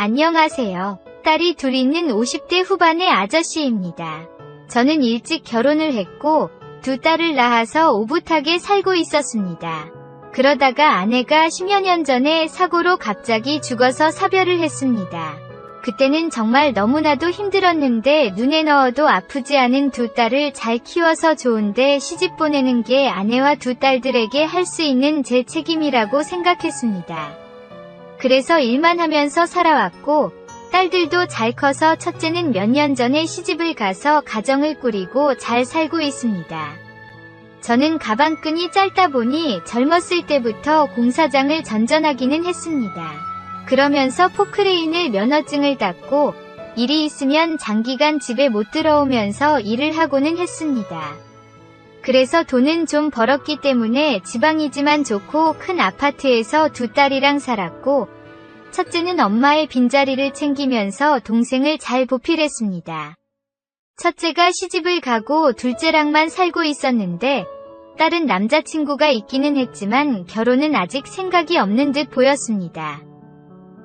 안녕하세요. 딸이 둘 있는 50대 후반의 아저씨입니다. 저는 일찍 결혼을 했고 두 딸을 낳아서 오붓하게 살고 있었습니다. 그러다가 아내가 10여 년 전에 사고로 갑자기 죽어서 사별을 했습니다. 그때는 정말 너무나도 힘들었는데 눈에 넣어도 아프지 않은 두 딸을 잘 키워서 좋은데 시집 보내는 게 아내와 두 딸들에게 할 수 있는 제 책임이라고 생각했습니다. 그래서 일만 하면서 살아왔고 딸들도 잘 커서 첫째는 몇 년 전에 시집을 가서 가정을 꾸리고 잘 살고 있습니다. 저는 가방끈이 짧다 보니 젊었을 때부터 공사장을 전전하기는 했습니다. 그러면서 포크레인을 면허증을 땄고 일이 있으면 장기간 집에 못 들어오면서 일을 하고는 했습니다. 그래서 돈은 좀 벌었기 때문에 지방이지만 좋고 큰 아파트에서 두 딸이랑 살았고 첫째는 엄마의 빈자리를 챙기면서 동생을 잘 보필했습니다. 첫째가 시집을 가고 둘째랑만 살고 있었는데 딸은 남자친구가 있기는 했지만 결혼은 아직 생각이 없는 듯 보였습니다.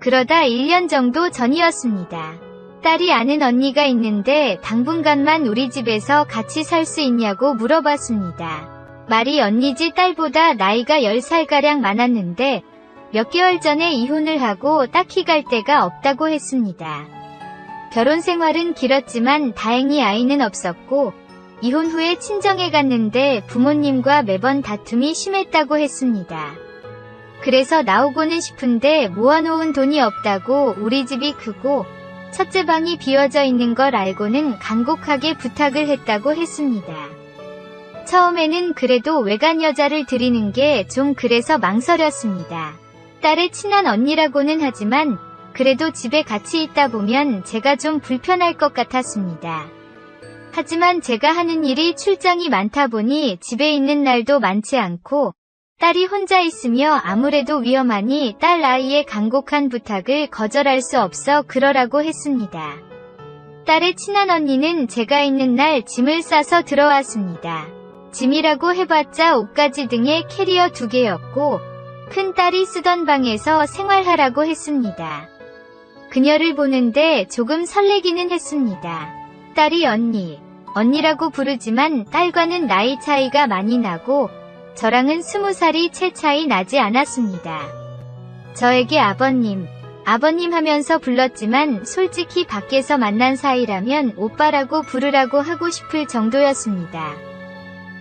그러다 1년 정도 전이었습니다. 딸이 아는 언니가 있는데 당분간만 우리 집에서 같이 살 수 있냐고 물어봤습니다. 말이 언니지 딸보다 나이가 10살가량 많았는데 몇 개월 전에 이혼을 하고 딱히 갈 데가 없다고 했습니다. 결혼 생활은 길었지만 다행히 아이는 없었고 이혼 후에 친정에 갔는데 부모님과 매번 다툼이 심했다고 했습니다. 그래서 나오고는 싶은데 모아놓은 돈이 없다고 우리 집이 크고 첫째 방이 비워져 있는 걸 알고는 간곡하게 부탁을 했다고 했습니다. 처음에는 그래도 외간 여자를 들이는 게 좀 그래서 망설였습니다. 딸의 친한 언니라고는 하지만 그래도 집에 같이 있다 보면 제가 좀 불편할 것 같았습니다. 하지만 제가 하는 일이 출장이 많다 보니 집에 있는 날도 많지 않고 딸이 혼자 있으며 아무래도 위험하니 딸 아이의 간곡한 부탁을 거절할 수 없어 그러라고 했습니다. 딸의 친한 언니는 제가 있는 날 짐을 싸서 들어왔습니다. 짐이라고 해봤자 옷가지 등의 캐리어 2개였고 큰 딸이 쓰던 방에서 생활하라고 했습니다. 그녀를 보는데 조금 설레기는 했습니다. 딸이 언니라고 부르지만 딸과는 나이 차이가 많이 나고 저랑은 20살이 채 차이 나지 않았습니다. 저에게 아버님 하면서 불렀지만 솔직히 밖에서 만난 사이라면 오빠라고 부르라고 하고 싶을 정도였습니다.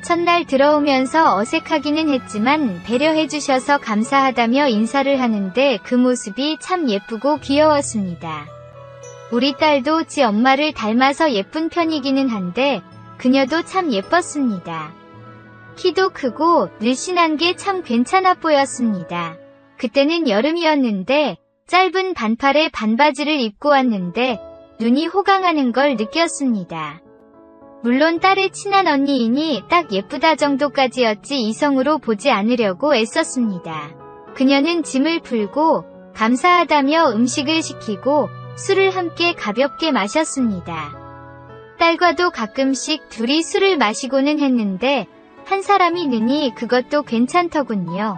첫날 들어오면서 어색하기는 했지만 배려해주셔서 감사하다며 인사를 하는데 그 모습이 참 예쁘고 귀여웠습니다. 우리 딸도 지 엄마를 닮아서 예쁜 편이기는 한데 그녀도 참 예뻤습니다. 키도 크고 늘씬한 게 참 괜찮아 보였습니다. 그때는 여름이었는데 짧은 반팔에 반바지를 입고 왔는데 눈이 호강하는 걸 느꼈습니다. 물론 딸의 친한 언니이니 딱 예쁘다 정도까지였지 이성으로 보지 않으려고 애썼습니다. 그녀는 짐을 풀고 감사하다며 음식을 시키고 술을 함께 가볍게 마셨습니다. 딸과도 가끔씩 둘이 술을 마시고는 했는데 한 사람이 느니 그것도 괜찮더군요.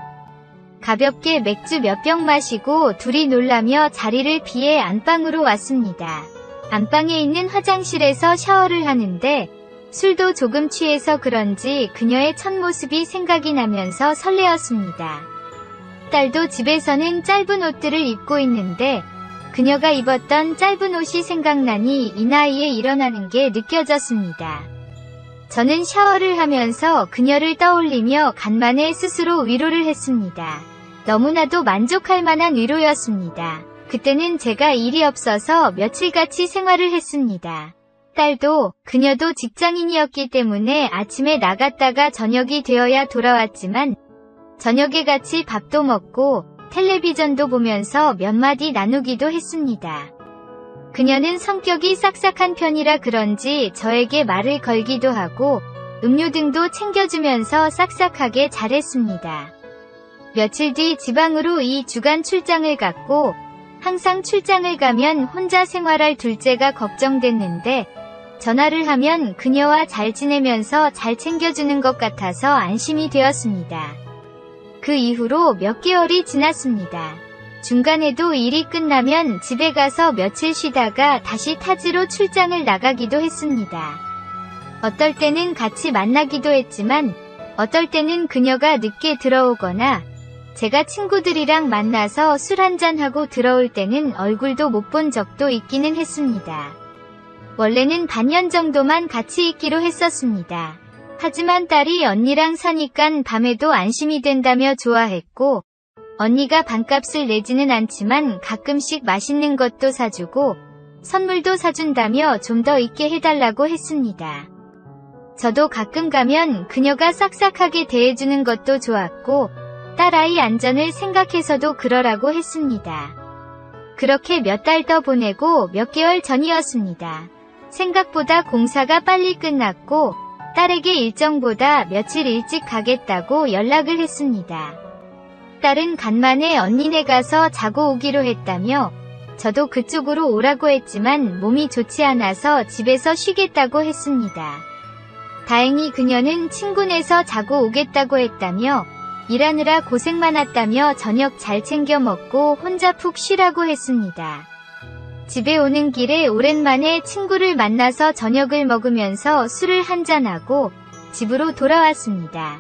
가볍게 맥주 몇 병 마시고 둘이 놀라며 자리를 피해 안방으로 왔습니다. 안방에 있는 화장실에서 샤워를 하는데 술도 조금 취해서 그런지 그녀의 첫 모습이 생각이 나면서 설레었습니다. 딸도 집에서는 짧은 옷들을 입고 있는데 그녀가 입었던 짧은 옷이 생각나니 이 나이에 일어나는 게 느껴졌습니다. 저는 샤워를 하면서 그녀를 떠올리며 간만에 스스로 위로를 했습니다. 너무나도 만족할 만한 위로였습니다. 그때는 제가 일이 없어서 며칠 같이 생활을 했습니다. 딸도 그녀도 직장인이었기 때문에 아침에 나갔다가 저녁이 되어야 돌아왔지만 저녁에 같이 밥도 먹고 텔레비전도 보면서 몇 마디 나누기도 했습니다. 그녀는 성격이 싹싹한 편이라 그런지 저에게 말을 걸기도 하고 음료 등도 챙겨주면서 싹싹하게 잘했습니다. 며칠 뒤 지방으로 2주간 출장을 갔고 항상 출장을 가면 혼자 생활할 둘째가 걱정됐는데 전화를 하면 그녀와 잘 지내면서 잘 챙겨주는 것 같아서 안심이 되었습니다. 그 이후로 몇 개월이 지났습니다. 중간에도 일이 끝나면 집에 가서 며칠 쉬다가 다시 타지로 출장을 나가기도 했습니다. 어떨 때는 같이 만나기도 했지만 어떨 때는 그녀가 늦게 들어오거나 제가 친구들이랑 만나서 술 한잔하고 들어올 때는 얼굴도 못 본 적도 있기는 했습니다. 원래는 반년 정도만 같이 있기로 했었습니다. 하지만 딸이 언니랑 사니깐 밤에도 안심이 된다며 좋아했고 언니가 반값을 내지는 않지만 가끔씩 맛있는 것도 사주고 선물도 사준다며 좀 더 있게 해달라고 했습니다. 저도 가끔 가면 그녀가 싹싹하게 대해주는 것도 좋았고 딸아이 안전을 생각해서도 그러라고 했습니다. 그렇게 몇 달 더 보내고 몇 개월 전이었습니다. 생각보다 공사가 빨리 끝났고 딸에게 일정보다 며칠 일찍 가겠다고 연락을 했습니다. 딸은 간만에 언니네 가서 자고 오기로 했다며 저도 그쪽으로 오라고 했지만 몸이 좋지 않아서 집에서 쉬겠다고 했습니다. 다행히 그녀는 친구네서 자고 오겠다고 했다며 일하느라 고생 많았다며 저녁 잘 챙겨 먹고 혼자 푹 쉬라고 했습니다. 집에 오는 길에 오랜만에 친구를 만나서 저녁을 먹으면서 술을 한잔하고 집으로 돌아왔습니다.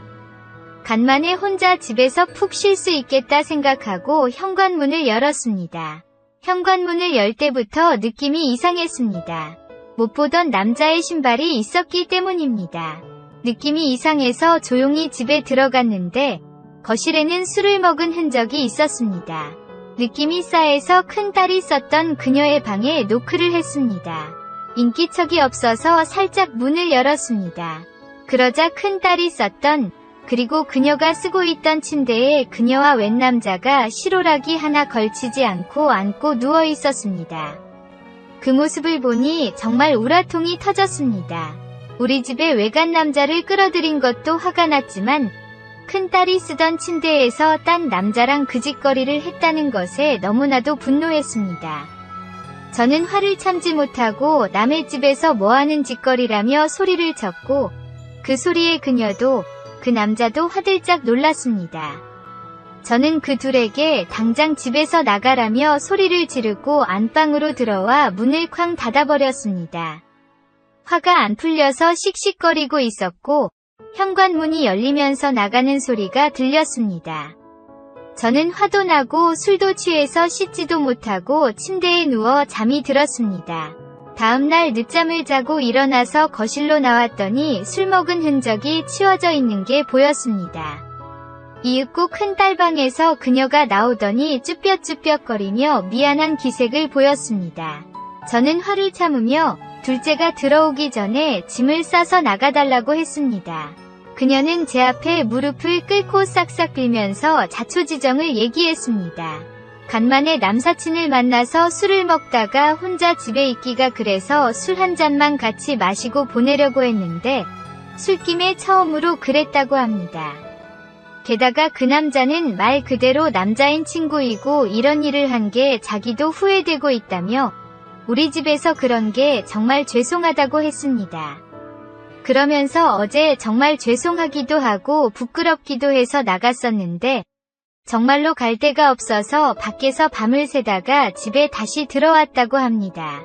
간만에 혼자 집에서 푹 쉴 수 있겠다 생각하고 현관문을 열었습니다. 현관문을 열 때부터 느낌이 이상했습니다. 못 보던 남자의 신발이 있었기 때문입니다. 느낌이 이상해서 조용히 집에 들어갔는데 거실에는 술을 먹은 흔적이 있었습니다. 느낌이 싸해서 큰딸이 썼던 그녀의 방에 노크를 했습니다. 인기척이 없어서 살짝 문을 열었습니다. 그러자 큰딸이 썼던 그리고 그녀가 쓰고 있던 침대에 그녀와 웬 남자가 실오라기 하나 걸치지 않고 안고 누워 있었습니다. 그 모습을 보니 정말 우라통이 터졌습니다. 우리 집에 외간 남자를 끌어들인 것도 화가 났지만 큰딸이 쓰던 침대에서 딴 남자랑 그 짓거리를 했다는 것에 너무나도 분노했습니다. 저는 화를 참지 못하고 남의 집에서 뭐하는 짓거리라며 소리를 쳤고 그 소리에 그녀도 그 남자도 화들짝 놀랐습니다. 저는 그 둘에게 당장 집에서 나가라며 소리를 지르고 안방으로 들어와 문을 쾅 닫아버렸습니다. 화가 안 풀려서 씩씩거리고 있었고 현관문이 열리면서 나가는 소리가 들렸습니다. 저는 화도 나고 술도 취해서 씻지도 못하고 침대에 누워 잠이 들었습니다. 다음날 늦잠을 자고 일어나서 거실로 나왔더니 술 먹은 흔적이 치워져 있는 게 보였습니다. 이윽고 큰딸 방에서 그녀가 나오더니 쭈뼛쭈뼛거리며 미안한 기색을 보였습니다. 저는 화를 참으며 둘째가 들어오기 전에 짐을 싸서 나가달라고 했습니다. 그녀는 제 앞에 무릎을 꿇고 싹싹 빌면서 자초지정을 얘기했습니다. 간만에 남사친을 만나서 술을 먹다가 혼자 집에 있기가 그래서 술 한 잔만 같이 마시고 보내려고 했는데 술김에 처음으로 그랬다고 합니다. 게다가 그 남자는 말 그대로 남자인 친구이고 이런 일을 한 게 자기도 후회되고 있다며 우리 집에서 그런 게 정말 죄송하다고 했습니다. 그러면서 어제 정말 죄송하기도 하고 부끄럽기도 해서 나갔었는데 정말로 갈 데가 없어서 밖에서 밤을 새다가 집에 다시 들어왔다고 합니다.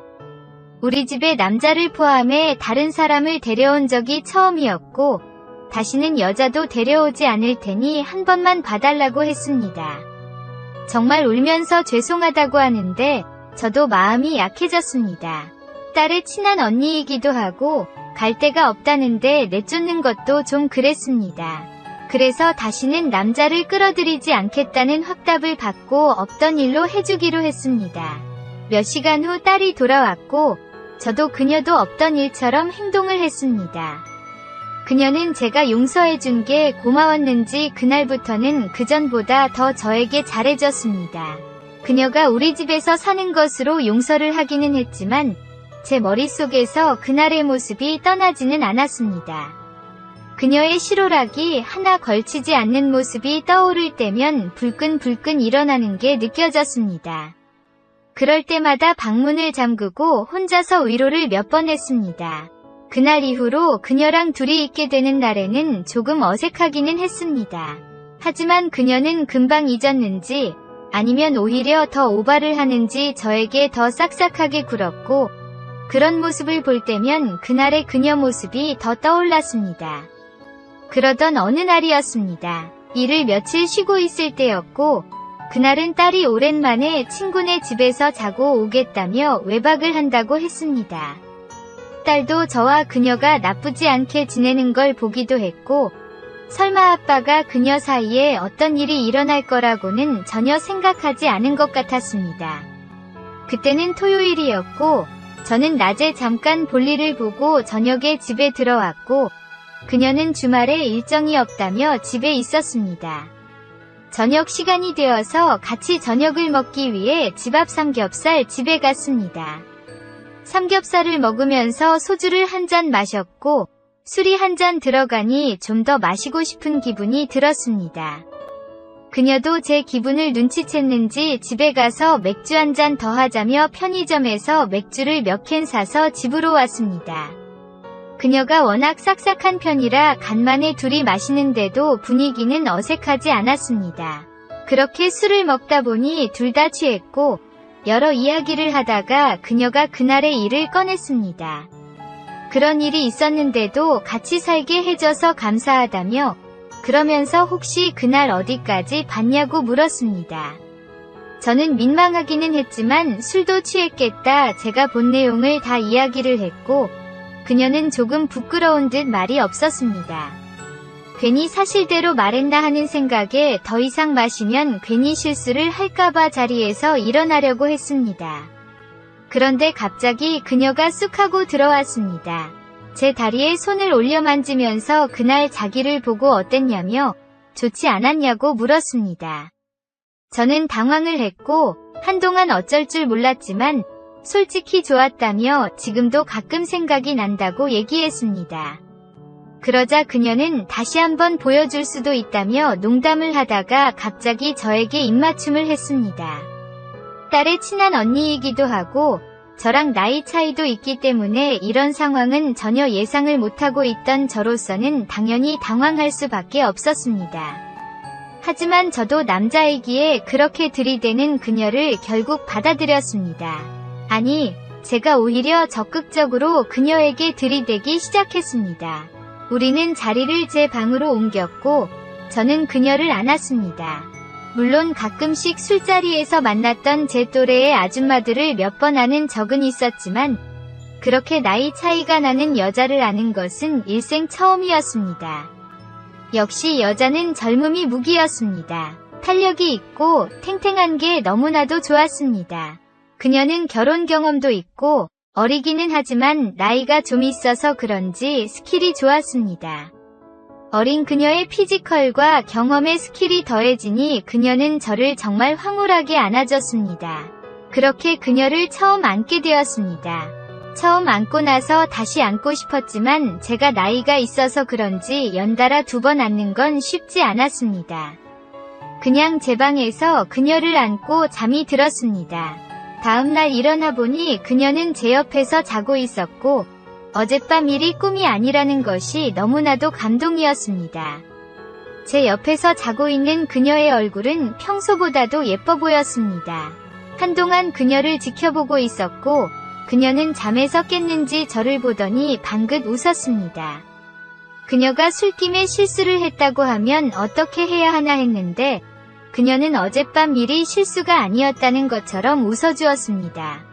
우리 집에 남자를 포함해 다른 사람을 데려온 적이 처음이었고 다시는 여자도 데려오지 않을 테니 한 번만 봐달라고 했습니다. 정말 울면서 죄송하다고 하는데 저도 마음이 약해졌습니다. 딸의 친한 언니이기도 하고 갈 데가 없다는데 내쫓는 것도 좀 그랬습니다. 그래서 다시는 남자를 끌어들이지 않겠다는 확답을 받고 없던 일로 해주기로 했습니다. 몇 시간 후 딸이 돌아왔고 저도 그녀도 없던 일처럼 행동을 했습니다. 그녀는 제가 용서해준 게 고마웠는지 그날부터는 그전보다 더 저에게 잘해줬습니다. 그녀가 우리 집에서 사는 것으로 용서를 하기는 했지만 제 머릿속에서 그날의 모습이 떠나지는 않았습니다. 그녀의 실오라기 하나 걸치지 않는 모습이 떠오를 때면 불끈불끈 일어나는 게 느껴졌습니다. 그럴 때마다 방문을 잠그고 혼자서 위로를 몇 번 했습니다. 그날 이후로 그녀랑 둘이 있게 되는 날에는 조금 어색하기는 했습니다. 하지만 그녀는 금방 잊었는지 아니면 오히려 더 오바를 하는지 저에게 더 싹싹하게 굴었고, 그런 모습을 볼 때면 그날의 그녀 모습이 더 떠올랐습니다. 그러던 어느 날이었습니다. 일을 며칠 쉬고 있을 때였고, 그날은 딸이 오랜만에 친구네 집에서 자고 오겠다며 외박을 한다고 했습니다. 딸도 저와 그녀가 나쁘지 않게 지내는 걸 보기도 했고, 설마 아빠가 그녀 사이에 어떤 일이 일어날 거라고는 전혀 생각하지 않은 것 같았습니다. 그때는 토요일이었고, 저는 낮에 잠깐 볼일을 보고 저녁에 집에 들어왔고, 그녀는 주말에 일정이 없다며 집에 있었습니다. 저녁 시간이 되어서 같이 저녁을 먹기 위해 집 앞 삼겹살 집에 갔습니다. 삼겹살을 먹으면서 소주를 한 잔 마셨고, 술이 한 잔 들어가니 좀 더 마시고 싶은 기분이 들었습니다. 그녀도 제 기분을 눈치챘는지 집에 가서 맥주 한 잔 더 하자며 편의점에서 맥주를 몇 캔 사서 집으로 왔습니다. 그녀가 워낙 싹싹한 편이라 간만에 둘이 마시는데도 분위기는 어색하지 않았습니다. 그렇게 술을 먹다 보니 둘 다 취했고, 여러 이야기를 하다가 그녀가 그날의 일을 꺼냈습니다. 그런 일이 있었는데도 같이 살게 해줘서 감사하다며, 그러면서 혹시 그날 어디까지 봤냐고 물었습니다. 저는 민망하기는 했지만 술도 취했겠다 제가 본 내용을 다 이야기를 했고, 그녀는 조금 부끄러운 듯 말이 없었습니다. 괜히 사실대로 말했나 하는 생각에 더 이상 마시면 괜히 실수를 할까봐 자리에서 일어나려고 했습니다. 그런데 갑자기 그녀가 쑥 하고 들어왔습니다. 제 다리에 손을 올려 만지면서 그날 자기를 보고 어땠냐며 좋지 않았냐고 물었습니다. 저는 당황을 했고 한동안 어쩔 줄 몰랐지만 솔직히 좋았다며 지금도 가끔 생각이 난다고 얘기했습니다. 그러자 그녀는 다시 한번 보여줄 수도 있다며 농담을 하다가 갑자기 저에게 입맞춤을 했습니다. 딸의 친한 언니이기도 하고 저랑 나이 차이도 있기 때문에 이런 상황은 전혀 예상을 못하고 있던 저로서는 당연히 당황할 수밖에 없었습니다. 하지만 저도 남자이기에 그렇게 들이대는 그녀를 결국 받아들였습니다. 아니, 제가 오히려 적극적으로 그녀에게 들이대기 시작했습니다. 우리는 자리를 제 방으로 옮겼고 저는 그녀를 안았습니다. 물론 가끔씩 술자리에서 만났던 제 또래의 아줌마들을 몇 번 아는 적은 있었지만 그렇게 나이 차이가 나는 여자를 아는 것은 일생 처음이었습니다. 역시 여자는 젊음이 무기였습니다. 탄력이 있고 탱탱한 게 너무나도 좋았습니다. 그녀는 결혼 경험도 있고 어리기는 하지만 나이가 좀 있어서 그런지 스킬이 좋았습니다. 어린 그녀의 피지컬과 경험의 스킬이 더해지니 그녀는 저를 정말 황홀하게 안아줬습니다. 그렇게 그녀를 처음 안게 되었습니다. 처음 안고 나서 다시 안고 싶었지만 제가 나이가 있어서 그런지 연달아 2번 안는 건 쉽지 않았습니다. 그냥 제 방에서 그녀를 안고 잠이 들었습니다. 다음날 일어나 보니 그녀는 제 옆에서 자고 있었고 어젯밤 일이 꿈이 아니라는 것이 너무나도 감동이었습니다. 제 옆에서 자고 있는 그녀의 얼굴은 평소보다도 예뻐 보였습니다. 한동안 그녀를 지켜보고 있었고 그녀는 잠에서 깼는지 저를 보더니 방긋 웃었습니다. 그녀가 술김에 실수를 했다고 하면 어떻게 해야 하나 했는데 그녀는 어젯밤 일이 실수가 아니었다는 것처럼 웃어주었습니다.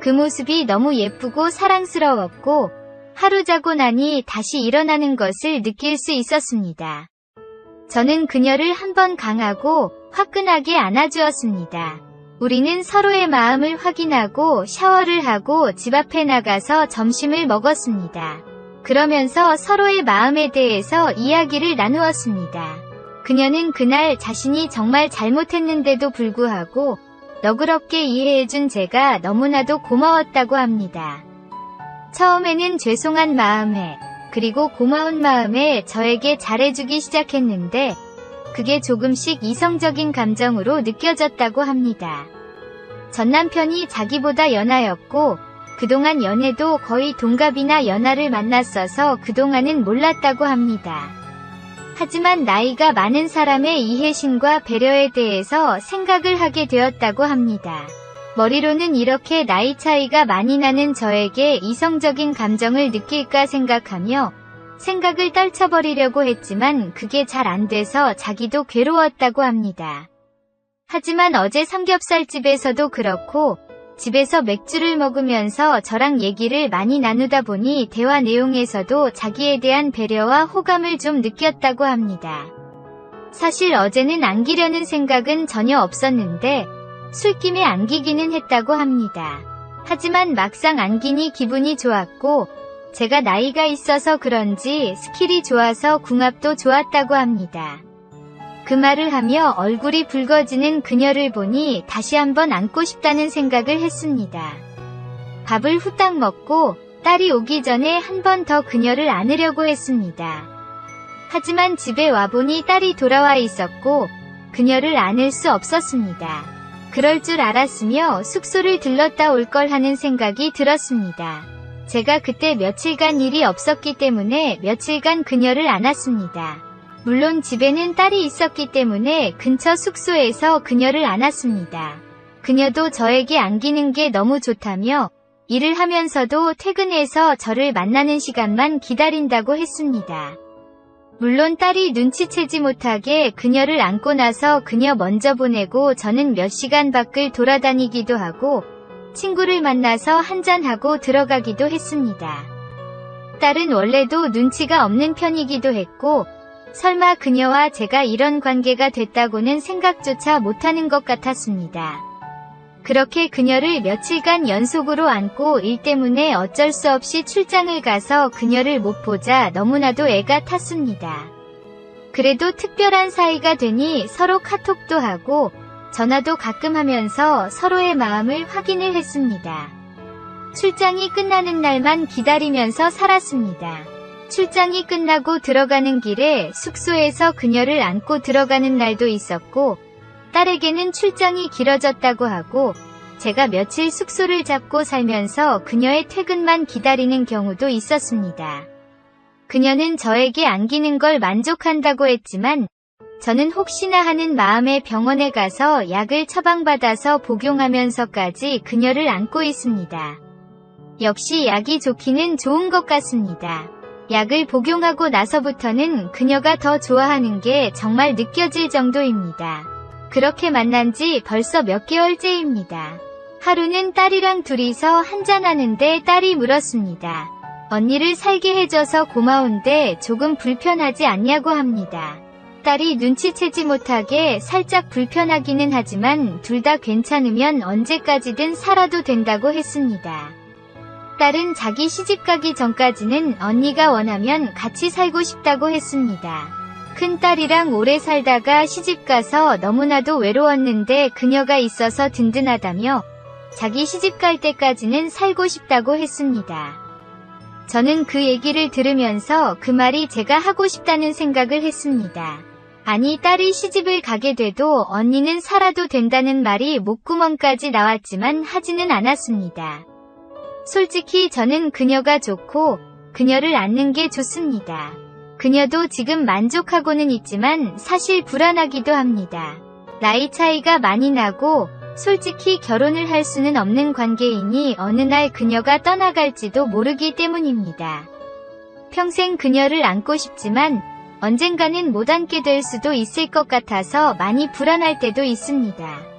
그 모습이 너무 예쁘고 사랑스러웠고 하루 자고 나니 다시 일어나는 것을 느낄 수 있었습니다. 저는 그녀를 한번 강하고 화끈하게 안아주었습니다. 우리는 서로의 마음을 확인하고 샤워를 하고 집 앞에 나가서 점심을 먹었습니다. 그러면서 서로의 마음에 대해서 이야기를 나누었습니다. 그녀는 그날 자신이 정말 잘못했는데도 불구하고 너그럽게 이해해준 제가 너무나도 고마웠다고 합니다. 처음에는 죄송한 마음에 그리고 고마운 마음에 저에게 잘해주기 시작했는데 그게 조금씩 이성적인 감정으로 느껴졌다고 합니다. 전 남편이 자기보다 연하였고 그동안 연애도 거의 동갑이나 연하를 만났어서 그동안은 몰랐다고 합니다. 하지만 나이가 많은 사람의 이해심과 배려에 대해서 생각을 하게 되었다고 합니다. 머리로는 이렇게 나이 차이가 많이 나는 저에게 이성적인 감정을 느낄까 생각하며 생각을 떨쳐버리려고 했지만 그게 잘 안 돼서 자기도 괴로웠다고 합니다. 하지만 어제 삼겹살집에서도 그렇고 집에서 맥주를 먹으면서 저랑 얘기를 많이 나누다 보니 대화 내용에서도 자기에 대한 배려와 호감을 좀 느꼈다고 합니다. 사실 어제는 안기려는 생각은 전혀 없었는데 술김에 안기기는 했다고 합니다. 하지만 막상 안기니 기분이 좋았고 제가 나이가 있어서 그런지 스킬이 좋아서 궁합도 좋았다고 합니다. 그 말을 하며 얼굴이 붉어지는 그녀를 보니 다시 한번 안고 싶다는 생각을 했습니다. 밥을 후딱 먹고 딸이 오기 전에 한 번 더 그녀를 안으려고 했습니다. 하지만 집에 와보니 딸이 돌아와 있었고 그녀를 안을 수 없었습니다. 그럴 줄 알았으며 숙소를 들렀다 올 걸 하는 생각이 들었습니다. 제가 그때 며칠간 일이 없었기 때문에 며칠간 그녀를 안았습니다. 물론 집에는 딸이 있었기 때문에 근처 숙소에서 그녀를 안았습니다. 그녀도 저에게 안기는 게 너무 좋다며 일을 하면서도 퇴근해서 저를 만나는 시간만 기다린다고 했습니다. 물론 딸이 눈치채지 못하게 그녀를 안고 나서 그녀 먼저 보내고 저는 몇 시간 밖을 돌아다니기도 하고 친구를 만나서 한잔하고 들어가기도 했습니다. 딸은 원래도 눈치가 없는 편이기도 했고 설마 그녀와 제가 이런 관계가 됐다고는 생각조차 못하는 것 같았습니다. 그렇게 그녀를 며칠간 연속으로 안고 일 때문에 어쩔 수 없이 출장을 가서 그녀를 못 보자 너무나도 애가 탔습니다. 그래도 특별한 사이가 되니 서로 카톡도 하고 전화도 가끔 하면서 서로의 마음을 확인을 했습니다. 출장이 끝나는 날만 기다리면서 살았습니다. 출장이 끝나고 들어가는 길에 숙소에서 그녀를 안고 들어가는 날도 있었고 딸에게는 출장이 길어졌다고 하고 제가 며칠 숙소를 잡고 살면서 그녀의 퇴근만 기다리는 경우도 있었습니다. 그녀는 저에게 안기는 걸 만족한다고 했지만 저는 혹시나 하는 마음에 병원에 가서 약을 처방받아서 복용하면서까지 그녀를 안고 있습니다. 역시 약이 좋기는 좋은 것 같습니다. 약을 복용하고 나서부터는 그녀가 더 좋아하는 게 정말 느껴질 정도입니다. 그렇게 만난 지 벌써 몇 개월째입니다. 하루는 딸이랑 둘이서 한잔하는데 딸이 물었습니다. 언니를 살게 해줘서 고마운데 조금 불편하지 않냐고 합니다. 딸이 눈치채지 못하게 살짝 불편하기는 하지만 둘 다 괜찮으면 언제까지든 살아도 된다고 했습니다. 딸은 자기 시집가기 전까지는 언니가 원하면 같이 살고 싶다고 했습니다. 큰딸이랑 오래 살다가 시집가서 너무나도 외로웠는데 그녀가 있어서 든든하다며 자기 시집갈 때까지는 살고 싶다고 했습니다. 저는 그 얘기를 들으면서 그 말이 제가 하고 싶다는 생각을 했습니다. 아니 딸이 시집을 가게 돼도 언니는 살아도 된다는 말이 목구멍까지 나왔지만 하지는 않았습니다. 솔직히 저는 그녀가 좋고 그녀를 안는 게 좋습니다. 그녀도 지금 만족하고는 있지만 사실 불안하기도 합니다. 나이 차이가 많이 나고 솔직히 결혼을 할 수는 없는 관계이니 어느 날 그녀가 떠나갈지도 모르기 때문입니다. 평생 그녀를 안고 싶지만 언젠가는 못 안게 될 수도 있을 것 같아서 많이 불안할 때도 있습니다.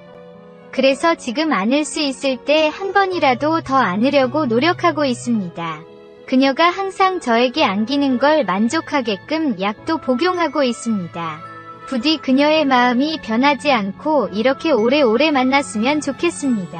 그래서 지금 안을 수 있을 때 한 번이라도 더 안으려고 노력하고 있습니다. 그녀가 항상 저에게 안기는 걸 만족하게끔 약도 복용하고 있습니다. 부디 그녀의 마음이 변하지 않고 이렇게 오래오래 만났으면 좋겠습니다.